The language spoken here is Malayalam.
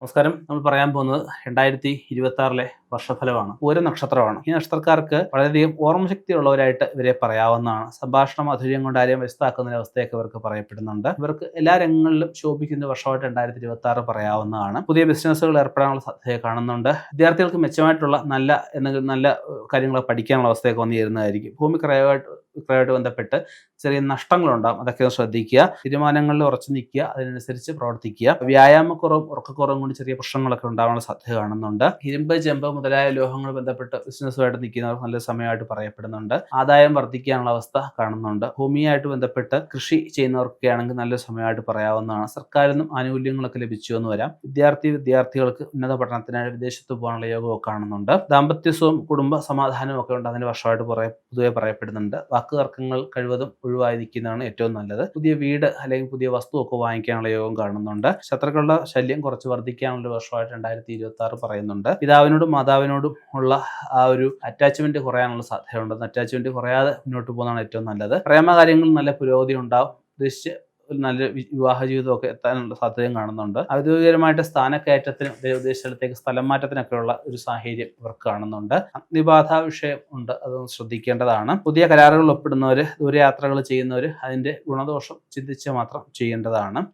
നമസ്കാരം. നമ്മൾ പറയാൻ പോകുന്നത് 2026 വർഷഫലമാണ്. പൂരം നക്ഷത്രമാണ്. ഈ നക്ഷത്രക്കാർക്ക് വളരെയധികം ഓർമ്മശക്തി ഉള്ളവരായിട്ട് ഇവരെ പറയാവുന്നതാണ്. സംഭാഷണ മാധുര്യം കൊണ്ട് ആരെയും വ്യസ്തമാക്കുന്ന അവസ്ഥയൊക്കെ ഇവർക്ക് പറയപ്പെടുന്നുണ്ട്. ഇവർക്ക് എല്ലാ രംഗങ്ങളിലും ശോഭിക്കുന്ന വർഷമായിട്ട് 2026 പറയാവുന്നതാണ്. പുതിയ ബിസിനസ്സുകൾ ഏർപ്പെടാനുള്ള സാധ്യത കാണുന്നുണ്ട്. വിദ്യാർത്ഥികൾക്ക് മെച്ചമായിട്ടുള്ള നല്ല കാര്യങ്ങൾ പഠിക്കാനുള്ള അവസ്ഥയൊക്കെ വന്നു ചേരുന്നതായിരിക്കും. ഭൂമി ക്രയമായിട്ട് ബന്ധപ്പെട്ട് ചെറിയ നഷ്ടങ്ങളുണ്ടാകും. അതൊക്കെ ഒന്ന് ശ്രദ്ധിക്കുക. തീരുമാനങ്ങളിൽ ഉറച്ചു നിൽക്കുക, അതിനനുസരിച്ച് പ്രവർത്തിക്കുക. വ്യായാമക്കുറവും ഉറക്കക്കുറവും കൊണ്ട് ചെറിയ പ്രശ്നങ്ങളൊക്കെ ഉണ്ടാകാനുള്ള സാധ്യത കാണുന്നുണ്ട്. ഇരുമ്പ്, ചെമ്പ് മുതലായ ലോഹങ്ങൾ ബന്ധപ്പെട്ട് ബിസിനസ്സുമായിട്ട് നിൽക്കുന്നവർ നല്ല സമയമായിട്ട് പറയപ്പെടുന്നുണ്ട്. ആദായം വർദ്ധിക്കാനുള്ള അവസ്ഥ കാണുന്നുണ്ട്. ഭൂമിയായിട്ട് ബന്ധപ്പെട്ട് കൃഷി ചെയ്യുന്നവർക്കൊക്കെ ആണെങ്കിൽ നല്ല സമയമായിട്ട് പറയാവുന്നതാണ്. സർക്കാരിൽ നിന്നും ആനുകൂല്യങ്ങളൊക്കെ ലഭിച്ചു എന്ന് വരാം. വിദ്യാർത്ഥികൾക്ക് ഉന്നത പഠനത്തിനായി വിദേശത്ത് പോകാനുള്ള യോഗമൊക്കെ കാണുന്നുണ്ട്. ദാമ്പത്യസുഖവും കുടുംബ സമാധാനവും ഒക്കെ ഉണ്ട്. അതിന്റെ വർഷമായിട്ട് പൊതുവെ പറയപ്പെടുന്നുണ്ട്. വാക്കുതർക്കങ്ങൾ കഴിവതും ഒഴിവായി നിൽക്കുന്നതാണ് ഏറ്റവും നല്ലത്. പുതിയ വീട് അല്ലെങ്കിൽ പുതിയ വസ്തുവൊക്കെ വാങ്ങിക്കാനുള്ള യോഗം കാണുന്നുണ്ട്. ശത്രുക്കളുടെ ശല്യം കുറച്ച് വർദ്ധിക്കാനുള്ള വർഷമായിട്ട് 2026 പറയുന്നുണ്ട്. പിതാവിനോടും മാതാവിനോടും ഉള്ള ആ ഒരു അറ്റാച്ച്മെന്റ് കുറയാനുള്ള സാധ്യതയുണ്ട്. അറ്റാച്ച്മെന്റ് കുറയാതെ മുന്നോട്ട് പോകുന്നതാണ് ഏറ്റവും നല്ലത്. പ്രേമകാര്യങ്ങളിൽ നല്ല പുരോഗതി ഉണ്ടാവും. ഉദ്ദേശിച്ച് ഒരു നല്ല വിവാഹ ജീവിതമൊക്കെ എത്താനുള്ള സാധ്യതയും കാണുന്നുണ്ട്. ഔദ്യോഗികമായിട്ട് സ്ഥാനക്കയറ്റത്തിനും ഉദ്ദേശ സ്ഥലത്തേക്ക് സ്ഥലം മാറ്റത്തിനൊക്കെയുള്ള ഒരു സാഹചര്യം ഇവർക്ക് കാണുന്നുണ്ട്. അഗ്നിബാധ വിഷയം ഉണ്ട്, അതൊന്ന് ശ്രദ്ധിക്കേണ്ടതാണ്. പുതിയ കരാറുകൾ ഒപ്പിടുന്നവർ, ദൂരയാത്രകൾ ചെയ്യുന്നവർ അതിന്റെ ഗുണദോഷം ചിന്തിച്ച് മാത്രം ചെയ്യേണ്ടതാണ്.